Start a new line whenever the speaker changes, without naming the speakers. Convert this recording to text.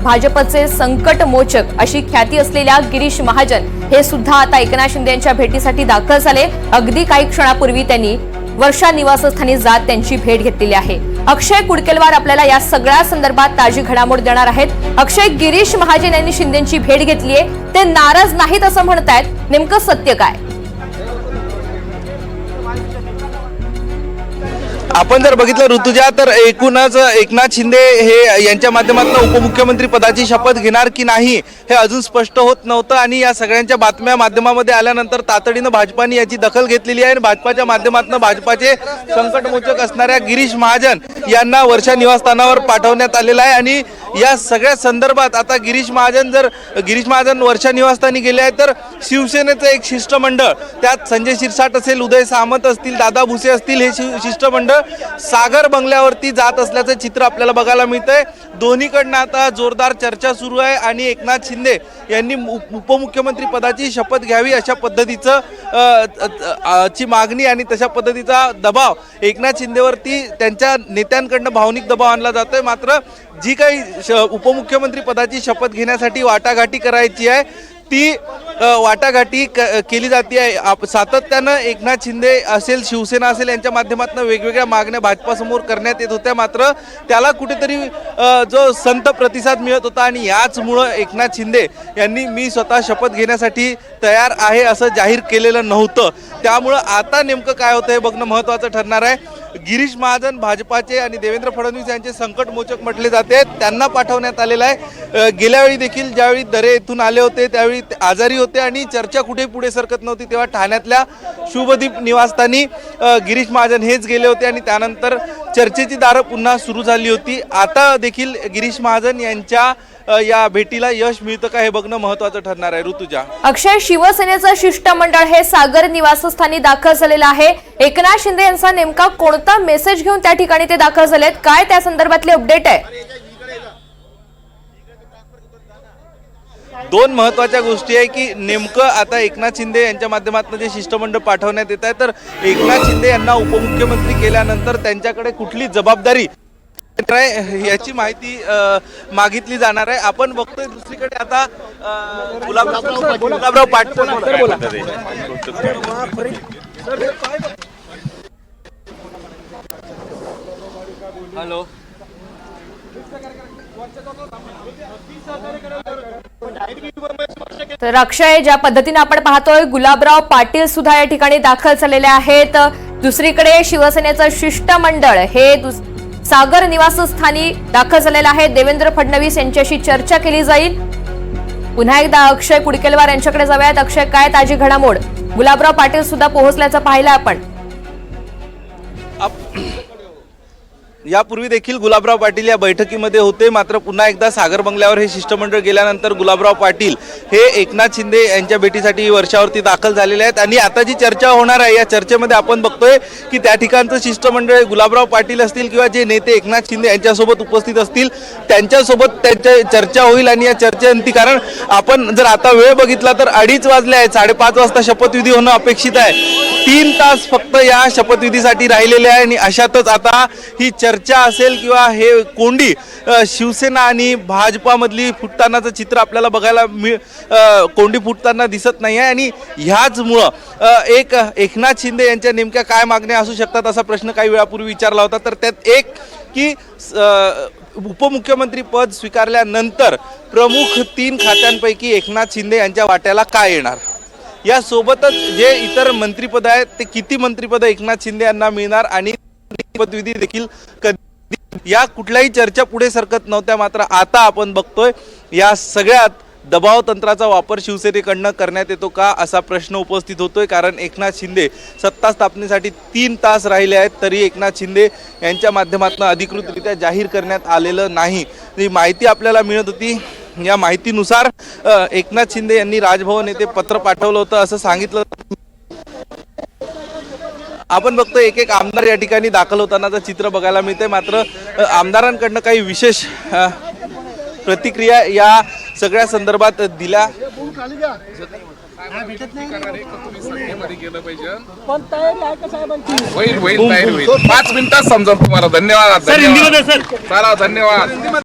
भाजपचे संकट मोचक अशी ख्याती असलेल्या गिरीश महाजन हे सुद्धा आता एकनाथ शिंदे यांच्या भेटीसाठी दाखल झाले। अगदी काही क्षणापूर्वी त्यांनी वर्षा निवासस्थानी जात त्यांची भेट घेतलेली आहे। अक्षय कुडकेलवार आपल्याला या सगळ्या संदर्भात ताजी घडामोड देणार आहेत। अक्षय, गिरीश महाजन यांनी शिंदेंची भेट घेतलीये, ते नाराज नाहीत असं म्हणतायत, नेमकं सत्य काय?
आपण जर बघितलं ऋतुजा तर एकूणच एकनाथ शिंदे हे यांच्या माध्यमातून उपमुख्यमंत्री पदाची शपथ घेणार की नाही हे अजून स्पष्ट होत नव्हतं आणि या सगळ्यांच्या बातम्या माध्यमामध्ये आल्यानंतर तातडीनं भाजपाने याची दखल घेतलेली आहे आणि भाजपाच्या माध्यमातून भाजपाचे संकटमोचक असणाऱ्या गिरीश महाजन यांना वर्षा निवासस्थानावर पाठवण्यात आलेलं आहे आणि या सगळ्या संदर्भात आता गिरीश महाजन वर्षा निवासस्थानी गेले आहेत तर शिवसेनेचं एक शिष्टमंडळ, त्यात संजय शिरसाट असेल, उदय सामंत असतील, दादा भुसे असतील, हे शिष्टमंडळ सागर बंगल्यावरती जात असल्याचं चित्र आपल्याला बघायला मिळतंय। दोन्हीकडनं आता जोरदार चर्चा सुरू आहे आणि एकनाथ शिंदे यांनी उपमुख्यमंत्री पदाची शपथ घ्यावी अशा पद्धतीचं ची मागणी आणि तशा पद्धतीचा दबाव एकनाथ शिंदेवरती त्यांच्या नेत्यांकडनं भावनिक दबाव आणला जातोय। मात्र जी काही उपमुख्यमंत्री पदाची शपथ घेण्यासाठी वाटाघाटी करायची आहे ती वाटाघाटी केली जाते आहे। सातत्यानं एकनाथ शिंदे असेल, शिवसेना असेल, यांच्या माध्यमातून वेगवेगळ्या मागण्या भाजपासमोर करण्यात येत होत्या, मात्र त्याला कुठेतरी जो संत प्रतिसाद मिळत होता आणि याचमुळं एकनाथ शिंदे यांनी मी स्वतः शपथ घेण्यासाठी तयार आहे असं जाहीर केलेलं नव्हतं। त्यामुळं आता नेमकं काय होतं हे बघणं महत्त्वाचं ठरणार आहे। गिरीश महाजन भाजपाचे आणि देवेंद्र फडणवीस यांचे संकटमोचक म्हटले जाते, त्यांना पाठवण्यात आलेलं आहे। गेल्या वेळी देखील ज्यावेळी दरे येथून आले होते त्यावेळी आजारी होते आणि चर्चा कुठे पुढे सरकत नव्हती, तेव्हा ठाण्यातल्या शुभदीप निवासस्थानी गिरीश महाजन हेच गेले होते आणि त्यानंतर चर्चेची दारं पुन्हा सुरू झाली होती। आता देखील गिरीश महाजन यांच्या या भेटीला यश मिळतं का हे बघणं महत्त्वाचं ठरणार आहे। ऋतुजा,
अक्षय, शिवसेनेचं शिष्टमंडळ हे सागर निवासस्थानी दाखल झालेलं आहे। एकनाथ शिंदे यांचा नेमका कोणता मेसेज घेऊन त्या ठिकाणी ते दाखल झालेत, काय त्या संदर्भातली अपडेट आहे?
दोन महत्त्वाच्या गोष्टी आहे की नेमकं आता एकनाथ शिंदे यांच्या माध्यमातून जे शिष्टमंडळ पाठवण्यात येत आहे तर एकनाथ शिंदे यांना उपमुख्यमंत्री केल्यानंतर त्यांच्याकडे कुठली जबाबदारी याची माहिती मागितली जाणार आहे। आपण बघतोय दुसरीकडे आता गुलाबराव पाटील हॅलो
तर अक्षय, ज्या पद्धतीने आपण पाहतोय गुलाबराव पाटील सुद्धा या ठिकाणी दाखल झालेले आहेत। दुसरीकडे शिवसेनेचं शिष्टमंडळ हे सागर निवासस्थानी दाखल झालेलं आहे। देवेंद्र फडणवीस यांच्याशी चर्चा केली जाईल। पुन्हा एकदा अक्षय कुडकेलवार यांच्याकडे जाऊयात। अक्षय, काय ताजी घडामोड? गुलाबराव पाटील सुद्धा पोहोचल्याचं पाहिलं आपण।
यापूर्वी देखील गुलाबराव पाटील या बैठकीमध्ये होते, मात्र पुन्हा एकदा सागर बंगल्यावर हे शिष्टमंडळ गेल्यानंतर गुलाबराव पाटील हे एकनाथ शिंदे यांच्या भेटीसाठी वर्षावरती दाखल झालेले आहेत आणि आता जी चर्चा होणार आहे या चर्चेमध्ये आपण बघतोय की त्या ठिकाणचं शिष्टमंडळ गुलाबराव पाटील असतील किंवा जे नेते एकनाथ शिंदे यांच्यासोबत उपस्थित असतील त्यांच्यासोबत त्यांच्या चर्चा होईल आणि या चर्चेअंती, कारण आपण जर आता वेळ बघितला तर 2:30 वाजले आहेत, 5:30 वाजता शपथविधी होणं अपेक्षित आहे। 3 तास फक्त या शपथविधीसाठी राहिलेले आहे आणि अशातच आता ही चर्चा असेल किंवा हे कोंडी शिवसेना आणि भाजपामधली फुटतानाचं चित्र आपल्याला बघायला कोंडी फुटताना दिसत नाही आहे आणि ह्याचमुळं एक एकनाथ शिंदे यांच्या नेमक्या काय मागण्या असू शकतात असा प्रश्न काही वेळापूर्वी विचारला होता। तर त्यात एक की उपमुख्यमंत्री पद स्वीकारल्यानंतर प्रमुख 3 खात्यांपैकी एकनाथ शिंदे यांच्या वाट्याला काय येणार, यासोबतच जे इतर मंत्रिपद आहेत ते किती मंत्रिपद एकनाथ शिंदे यांना मिळणार आणि शपथविधी देखील कधी, या कुठल्याही चर्चा पुढे सरकत नव्हत्या। मात्र आता आपण बघतोय या सगळ्यात दबाव तंत्राचा वापर शिवसेनेकडनं करण्यात येतो का असा प्रश्न उपस्थित होतोय, कारण एकनाथ शिंदे सत्ता स्थापनेसाठी 3 तास राहिले आहेत तरी एकनाथ शिंदे यांच्या माध्यमातून अधिकृतरित्या जाहीर करण्यात आलेलं नाही। ही माहिती आपल्याला मिळत होती, या माहितीनुसार एकनाथ शिंदे यांनी राजभवन येथे पत्र पाठवलं होतं असं सांगितलं। आपण बघतो एक एक आमदार या ठिकाणी दाखल होतानाचं चित्र बघायला मिळते, मात्र आमदारांकडनं काही विशेष प्रतिक्रिया या सगळ्या संदर्भात दिल्या
होईल 5 मिनिटात समजा तुम्हाला। धन्यवाद, धन्यवाद, धन्यवाद।